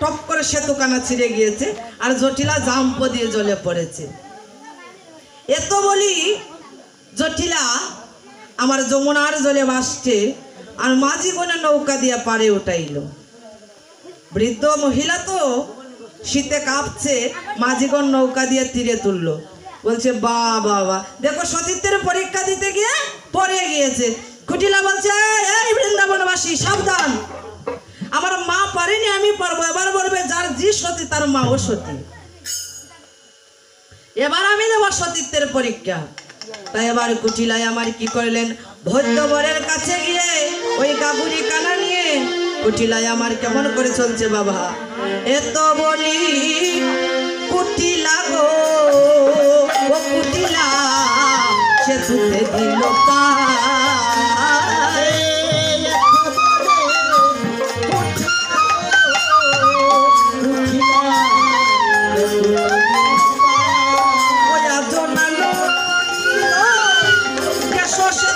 Top করে সেতুখানা ছিঁড়ে গিয়েছে আর জটিলা জাম্প দিয়ে জলে পড়েছে। এত বলি জটিলা আমার যমুনার জলে ভাসছে আর মাঝি কোনে নৌকা দিয়ে পারে উঠাইল। বৃদ্ধ মহিলা তো শীতে কাঁপছে, মাঝিগণ নৌকা দিয়ে তীরে তুললো। বলছে বা বাবা, দেখো সতীত্বের পরীক্ষা দিতে গিয়ে পড়ে গিয়েছে। কুটিলা বলছে এই বৃন্দাবনবাসী সাবধান, আমার মা পারেনি আমি পারবো। এবার বলবে যার জি সতী তার মাও সতী। এবার আমি দেব সতীত্বের পরীক্ষা। তাই এবার কুটিলাই আমার কি করলেন, ভৈদ্যবরের কাছে গিয়ে ওই গাগুরি কানা নিয়ে কুটিলাই আমার কেমন করে চলছে বাবা। এত বলি কুটিলা গো ও কুটিলা সে তুতে দিল সে